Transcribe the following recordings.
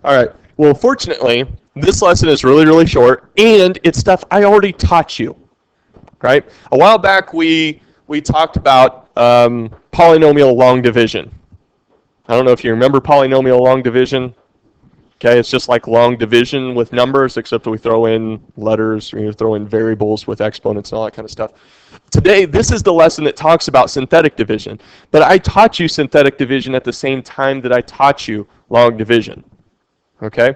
All right. Well, fortunately, this lesson is really, really short, and it's stuff I already taught you. Right? A while back, we talked about polynomial long division. I don't know if you remember polynomial long division. Okay, it's just like long division with numbers, except we throw in letters, we throw in variables with exponents and all that kind of stuff. Today, this is the lesson that talks about synthetic division. But I taught you synthetic division at the same time that I taught you long division. Okay?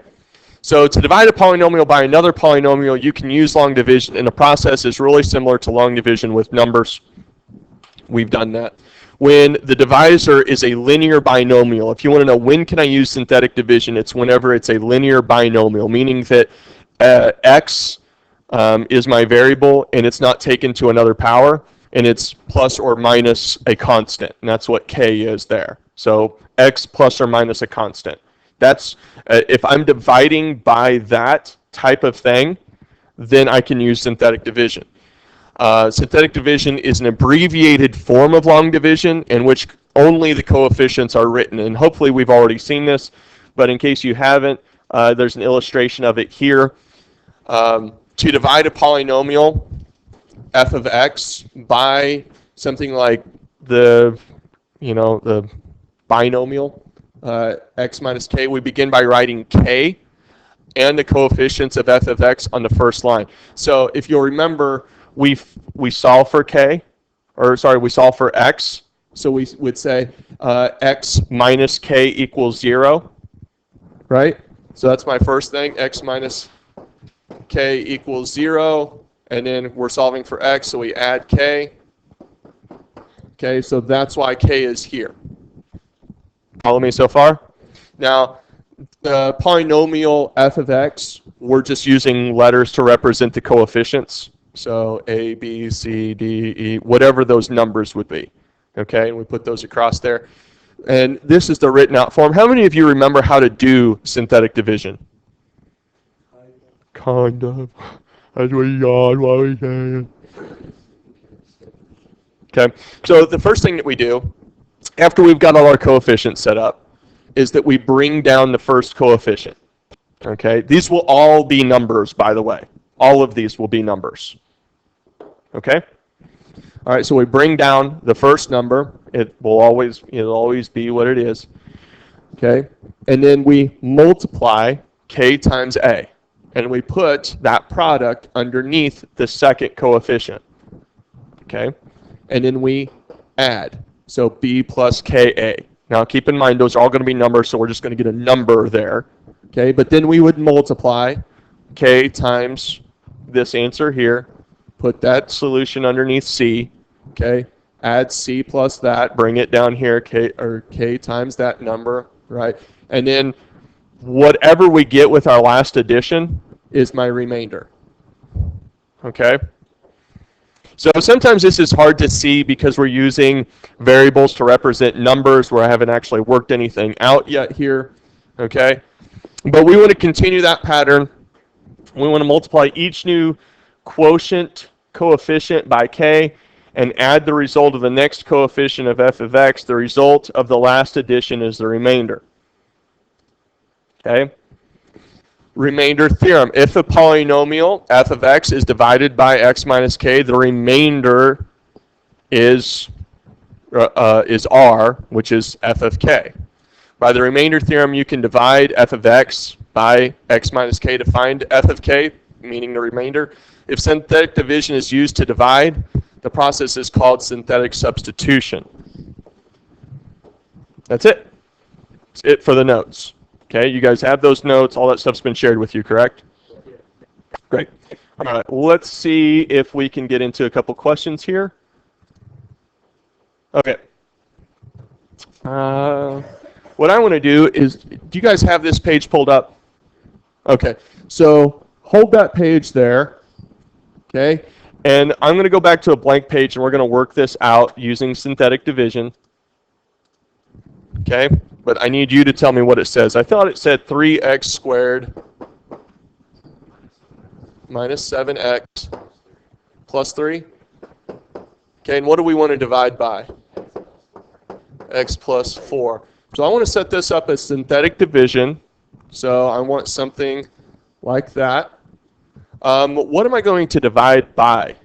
So to divide a polynomial by another polynomial, you can use long division, and the process is really similar to long division with numbers. We've done that. When the divisor is a linear binomial, if you want to know when can I use synthetic division, it's whenever it's a linear binomial, meaning that x is my variable and it's not taken to another power, and it's plus or minus a constant, and that's what k is there. So x plus or minus a constant. That's if I'm dividing by that type of thing, then I can use synthetic division. Synthetic division is an abbreviated form of long division in which only the coefficients are written. And hopefully we've already seen this, but in case you haven't, there's an illustration of it here. To divide a polynomial, f of x, by something like the binomial, x minus k, we begin by writing k and the coefficients of f of x on the first line. So if you'll remember, we solve for k, or sorry, we solve for x. So we would say x minus k equals 0, right? So that's my first thing, x minus k equals 0, and then we're solving for x, so we add k. Okay, so that's why k is here. Follow me so far? Now, the polynomial f of x, we're just using letters to represent the coefficients. So a, b, c, d, e, whatever those numbers would be. Okay, and we put those across there. And this is the written out form. How many of you remember how to do synthetic division? Kind of. As we yawn while we can. Okay, so the first thing that we do, after we've got all our coefficients set up, is that we bring down the first coefficient. Okay, these will all be numbers, by the way. All of these will be numbers. Okay? All right, so we bring down the first number. It'll always be what it is. Okay? And then we multiply k times a. And we put that product underneath the second coefficient. Okay? And then we add. So b plus ka. Now keep in mind those are all going to be numbers, so we're just going to get a number there. Okay? But then we would multiply k times this answer here. Put that solution underneath c, okay? Add c plus that, bring it down here, k times that number, right? And then whatever we get with our last addition is my remainder, okay? So sometimes this is hard to see because we're using variables to represent numbers where I haven't actually worked anything out yet here, okay? But we want to continue that pattern. We want to multiply each new coefficient by k and add the result of the next coefficient of f of x. The result of the last addition is the remainder. Okay? Remainder theorem. If a polynomial f of x is divided by x minus k, the remainder is r, which is f of k. By the remainder theorem, you can divide f of x by x minus k to find f of k, meaning the remainder. If synthetic division is used to divide, the process is called synthetic substitution. That's it. That's it for the notes. Okay, you guys have those notes. All that stuff's been shared with you, correct? Great. All right, let's see if we can get into a couple questions here. Okay. What I want to do is, do you guys have this page pulled up? Okay, so hold that page there. Okay, and I'm going to go back to a blank page and we're going to work this out using synthetic division. Okay, but I need you to tell me what it says. I thought it said 3x squared minus 7x plus 3. Okay, and what do we want to divide by? X plus 4. So I want to set this up as synthetic division. So I want something like that. What am I going to divide by?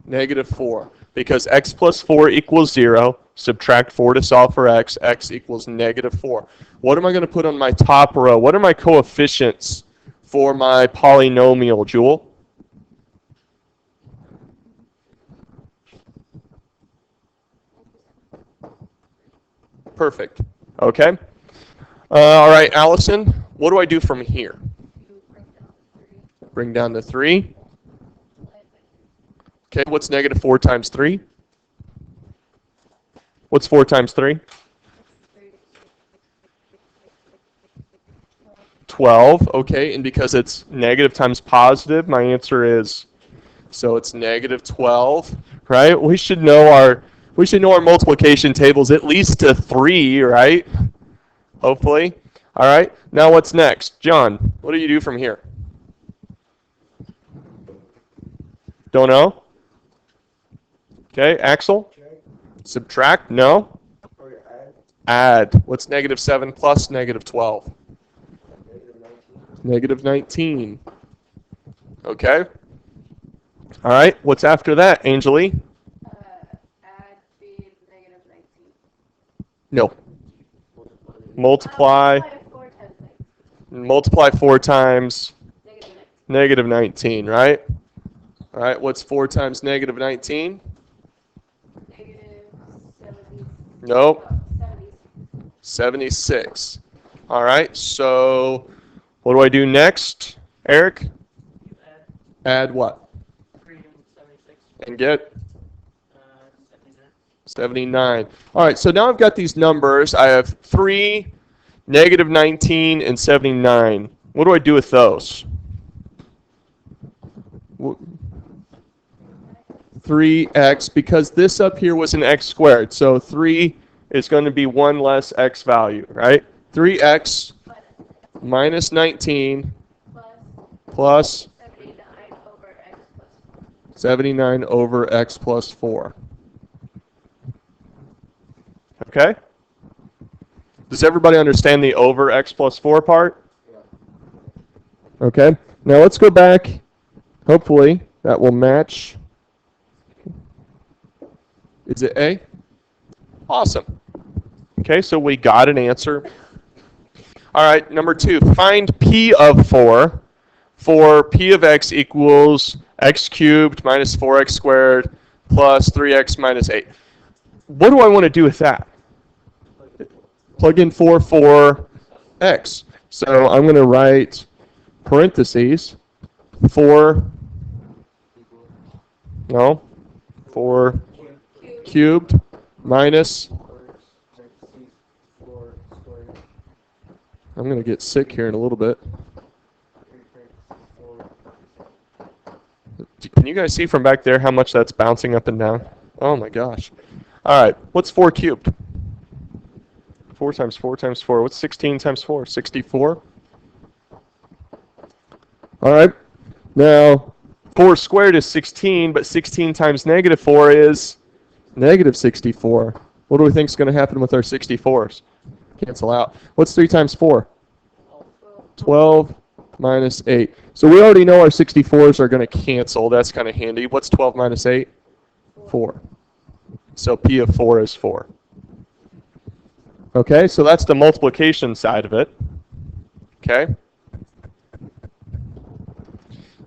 Negative 4. Because x plus 4 equals 0. Subtract 4 to solve for x. X equals negative 4. What am I going to put on my top row? What are my coefficients for my polynomial, Jewel? Perfect. Okay. All right, Allison, what do I do from here? Bring down to 3. Okay, what's negative 4 times 3? What's 4 times 3? 12. Okay, and because it's negative times positive, my answer is, so it's negative 12, right? We should know our multiplication tables at least to 3, right? Hopefully. All right. Now what's next? John, what do you do from here? Don't know? Okay, Axel? Subtract? No. Add. What's negative 7 plus negative 12? Negative 19. Okay. All right. What's after that, Angelie? Add b negative 19. No. Multiply. Multiply 4 times negative 19, right? All right. What's 4 times negative 19? Negative 70. Nope. 76. 76. All right. So what do I do next, Eric? Add what? 376. And get 79. 79. All right, so now I've got these numbers. I have 3, negative 19, and 79. What do I do with those? 3x, because this up here was an x squared. So 3 is going to be 1 less x value, right? 3x minus 19 plus 79 over x plus 4. Okay? Does everybody understand the over x plus 4 part? Okay. Now let's go back. Hopefully that will match. Is it A? Awesome. Okay, so we got an answer. All right, number 2. Find P of 4 for P of x equals x cubed minus 4x squared plus 3x minus 8. What do I want to do with that? Plug in 4 for x. So I'm going to write parentheses 4 cubed minus, I'm going to get sick here in a little bit. Can you guys see from back there how much that's bouncing up and down? Oh my gosh. All right, what's 4 cubed? 4 times 4 times 4. What's 16 times 4? 64. All right. Now, 4 squared is 16, but 16 times negative 4 is negative 64. What do we think is going to happen with our 64s? Cancel out. What's 3 times 4? 12 minus 8. So we already know our 64s are going to cancel. That's kind of handy. What's 12 minus 8? 4. So P of 4 is 4. Okay, so that's the multiplication side of it. Okay.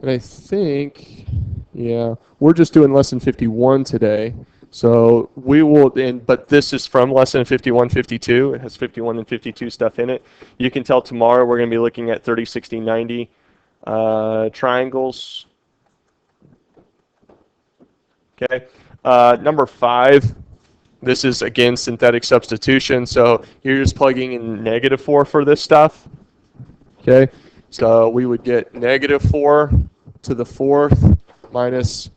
And I think, yeah, we're just doing lesson 51 today. So we will, but this is from lesson 51, 52. It has 51 and 52 stuff in it. You can tell tomorrow we're going to be looking at 30, 60, 90 triangles. Okay. Number 5. This is, again, synthetic substitution. So you're just plugging in negative 4 for this stuff. Okay. So we would get negative 4 to the 4th minus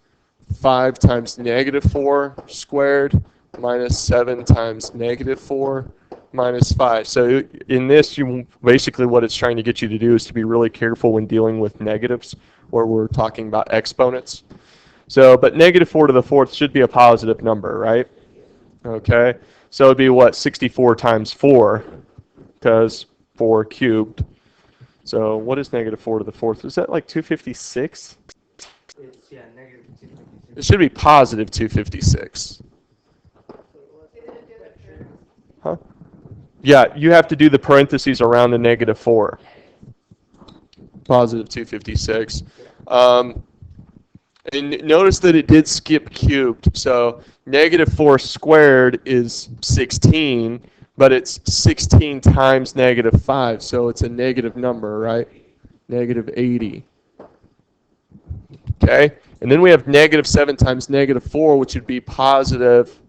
5 times negative 4 squared minus 7 times negative 4 minus 5. So in this, basically what it's trying to get you to do is to be really careful when dealing with negatives, where we're talking about exponents. So, but negative 4 to the 4th should be a positive number, right? Okay. So it'd be what, 64 times 4, because 4 cubed. So what is negative 4 to the fourth? Is that like 256? It's, yeah, negative 256. It should be positive 256. Huh? Yeah, you have to do the parentheses around the negative 4. Positive 256. And notice that it did skip cubed. So negative 4 squared is 16, but it's 16 times negative 5. So it's a negative number, right? Negative 80. Okay? And then we have negative 7 times negative 4, which would be positive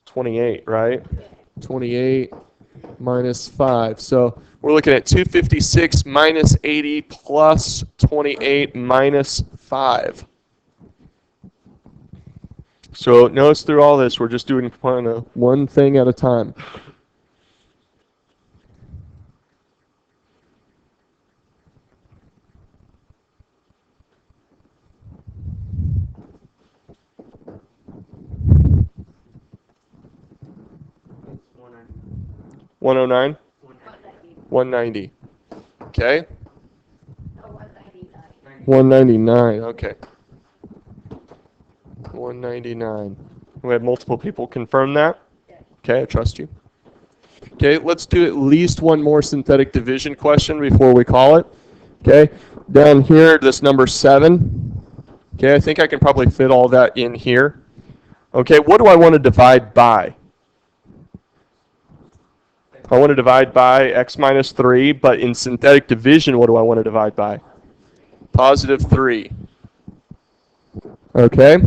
28, right? 28 minus 5. So we're looking at 256 minus 80 plus 28 minus 5. So notice through all this, we're just doing kind of one thing at a time. It's 190. 109, 190. 190. Okay? 199. 199, okay. 199. We had multiple people confirm that. Okay, I trust you. Okay, let's do at least one more synthetic division question before we call it. Okay, down here, this number 7. Okay, I think I can probably fit all that in here. Okay, what do I want to divide by? I want to divide by x minus 3, but in synthetic division, what do I want to divide by? Positive 3. Okay.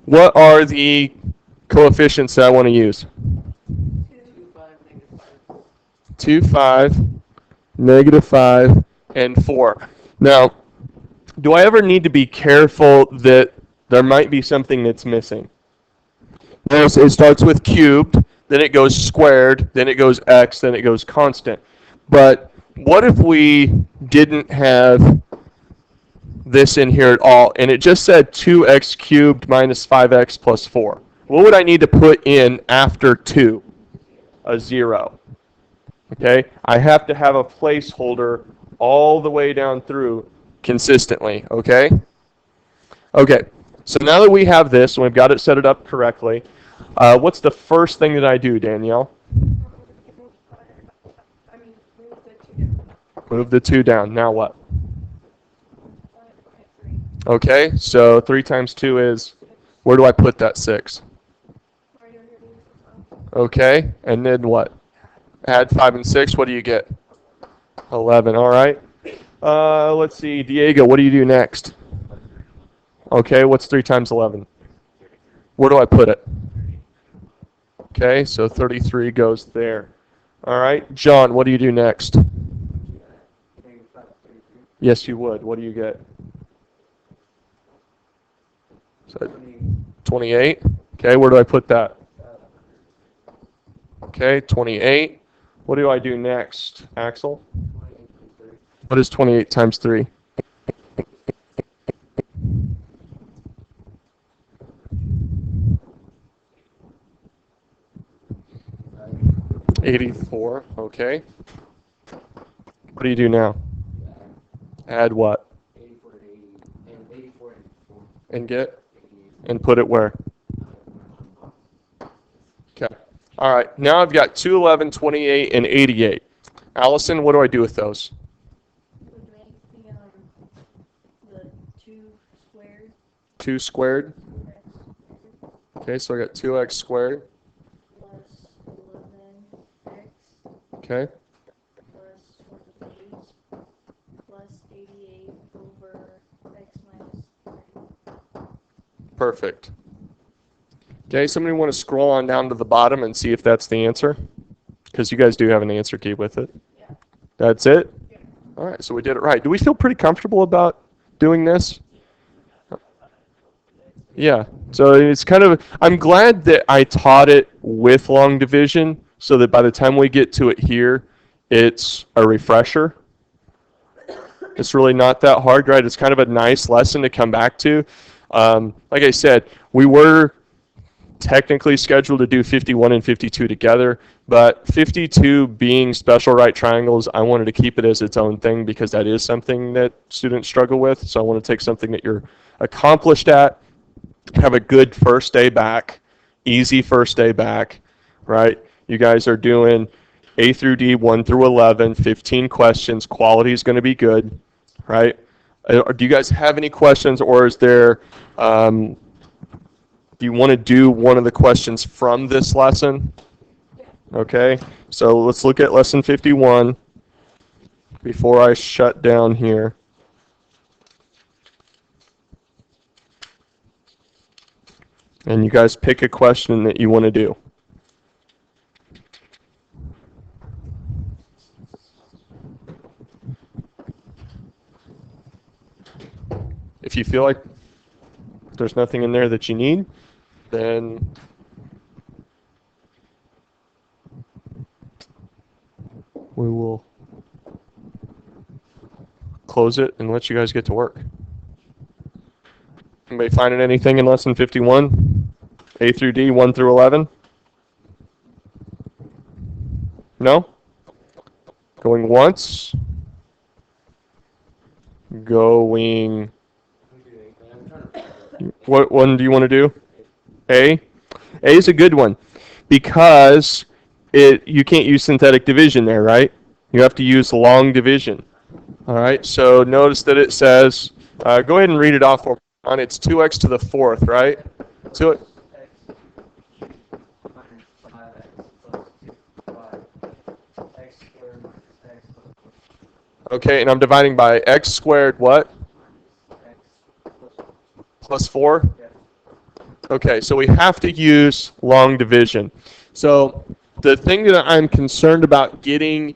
What are the coefficients that I want to use? 2, 5, negative 5, and 4. Now, do I ever need to be careful that there might be something that's missing? Notice it starts with cubed, then it goes squared, then it goes x, then it goes constant. But what if we didn't have this in here at all, and it just said 2x cubed minus 5x plus 4? What would I need to put in after 2? A 0. Okay? I have to have a placeholder all the way down through consistently. Okay? Okay. So now that we have this, and we've got it set it up correctly, what's the first thing that I do, Danielle? I mean, move the 2 down. Move the 2 down. Now what? Okay, 3. Okay, so 3 times 2 is, where do I put that 6? Right over here. Okay, and then what? Add 5 and 6, what do you get? 11, all right. Let's see, Diego, what do you do next? Okay, what's 3 times 11? Where do I put it? Okay, so 33 goes there. All right, John, what do you do next? Yes, you would. What do you get? So 28. Okay, where do I put that? Okay, 28. What do I do next, Axel? What is 28 times 3? 84. Okay. What do you do now? Add what? 84 to 80, and 84 and 4. And get? And put it where? Okay. All right. Now I've got 211, 28, and 88. Allison, what do I do with those? Would make the 2 squared. 2 squared. Okay, so I got 2x squared. Plus 11x Okay. plus 48 plus 88 over x minus 3. Perfect. Okay, somebody want to scroll on down to the bottom and see if that's the answer? Because you guys do have an answer key with it. Yeah. That's it? Yeah. All right, so we did it right. Do we feel pretty comfortable about doing this? Yeah, so it's kind of, I'm glad that I taught it with long division so that by the time we get to it here, it's a refresher. It's really not that hard, right? It's kind of a nice lesson to come back to. Like I said, we were technically scheduled to do 51 and 52 together, but 52 being special right triangles, I wanted to keep it as its own thing because that is something that students struggle with. So I want to take something that you're accomplished at, have a good first day back, easy first day back, right? You guys are doing A through D, 1 through 11, 15 questions. Quality is going to be good, right? Do you guys have any questions, or is there, do you want to do one of the questions from this lesson? Okay, so let's look at lesson 51 before I shut down here. And you guys pick a question that you want to do. If you feel like there's nothing in there that you need, then we will close it and let you guys get to work. Anybody finding anything in lesson 51? A through D, 1 through 11? No? Going once? Going... What one do you want to do? A? A is a good one because you can't use synthetic division there, right? You have to use long division. All right, so notice that it says, go ahead and read it off for me. It's 2x to the fourth, right? So it, okay, and I'm dividing by x squared what? Plus 4? Okay, so we have to use long division. So the thing that I'm concerned about getting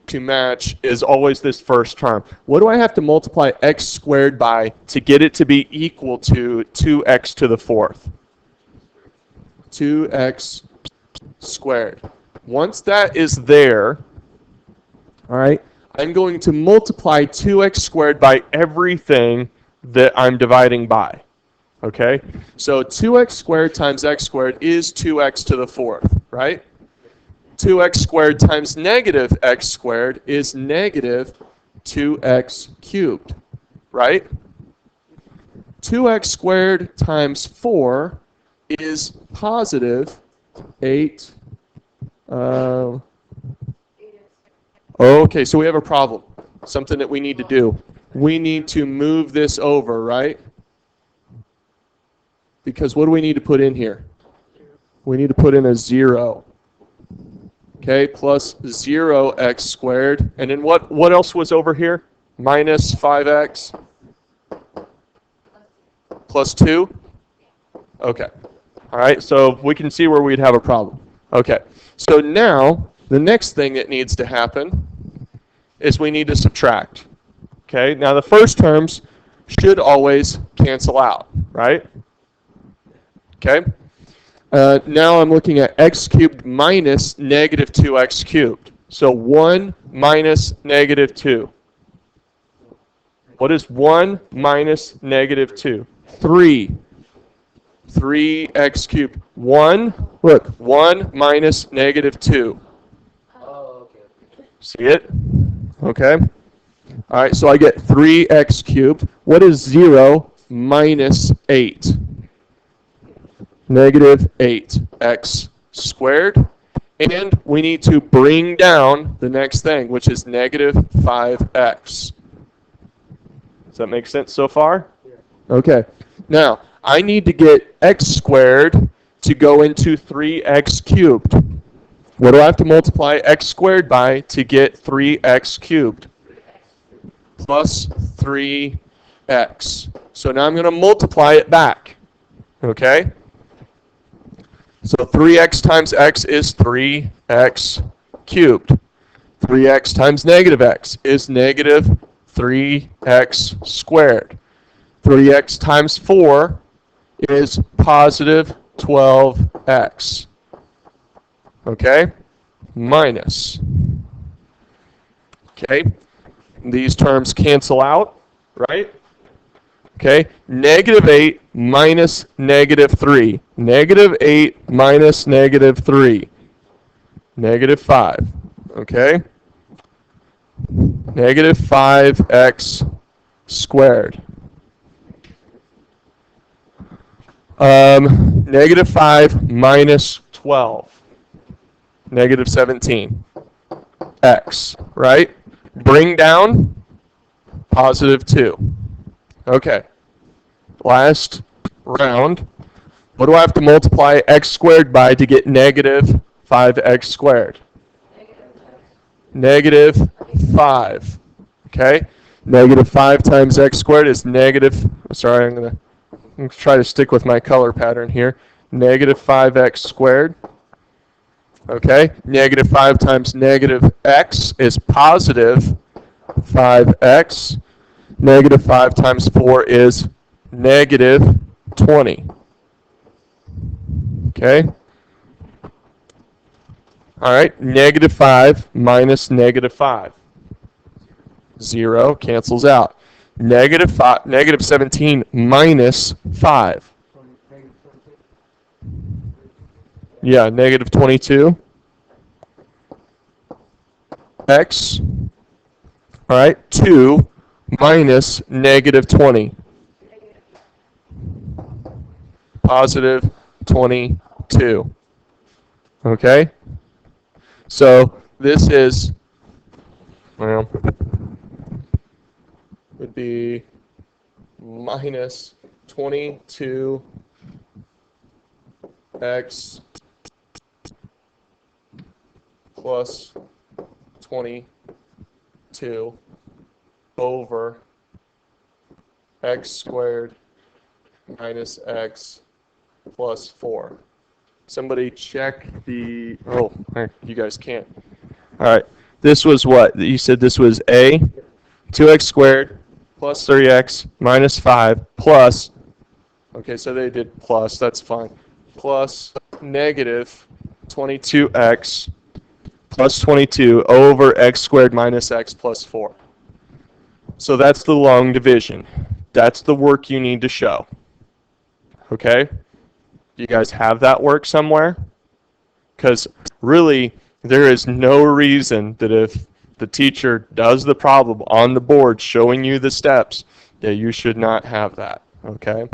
to match is always this first term. What do I have to multiply x squared by to get it to be equal to 2x to the fourth? 2x squared. Once that is there, all right, I'm going to multiply 2x squared by everything that I'm dividing by. Okay, so 2x squared times x squared is 2x to the fourth, right? 2x squared times negative x squared is negative 2x cubed, right? 2x squared times 4 is positive 8. Okay, so we have a problem. Something that we need to do. We need to move this over, right? Because what do we need to put in here? We need to put in a 0. Okay, plus 0x squared. And then what else was over here? Minus 5x plus 2? Okay. All right, so we can see where we'd have a problem. Okay, so now the next thing that needs to happen is we need to subtract. Okay, now the first terms should always cancel out, right? Okay. Now I'm looking at x cubed minus negative 2x cubed. So 1 minus negative 2. What is 1 minus negative 2? 3. 3x cubed. 1, look, 1 minus negative 2. Oh, okay. See it? Okay. All right, so I get 3x cubed. What is 0 minus 8? Negative 8x squared. And we need to bring down the next thing, which is negative 5x. Does that make sense so far? Yeah. Okay. Now, I need to get x squared to go into 3x cubed. What do I have to multiply x squared by to get 3x cubed? Plus 3x. So now I'm going to multiply it back. Okay? So 3x times x is 3x cubed. 3x times negative x is negative 3x squared. 3x times 4 is positive 12x. Okay? Minus. Okay? These terms cancel out, right? Okay, negative 8 minus negative 3. Negative 8 minus negative 3. Negative 5. Okay? Negative 5x squared. Negative 5 minus 12. Negative 17. X, right? Bring down positive 2. Okay. Last round. What do I have to multiply x squared by to get negative 5x squared? Negative 5. Okay? Negative 5 times x squared is negative, sorry, I'm going to try to stick with my color pattern here. Negative 5x squared. Okay? Negative 5 times negative x is positive 5x. Negative 5 times 4 is negative 20. Okay? All right, negative 5 minus negative 5. 0 cancels out. Negative 17 minus 5. Yeah, negative 22. X. All right, 2 minus negative 20. Positive 22. Okay? So this is, well, would be minus 22x plus 22 over x squared minus x plus 4. Somebody check the, oh, you guys can't. All right, this was what? You said this was a 2x squared plus 3x minus 5 plus, okay, so they did plus, that's fine, plus negative 22x plus 22 over x squared minus x plus 4. So that's the long division. That's the work you need to show. Okay? Do you guys have that work somewhere? Because really, there is no reason that if the teacher does the problem on the board showing you the steps, that you should not have that. Okay?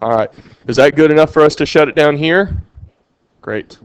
All right. Is that good enough for us to shut it down here? Great.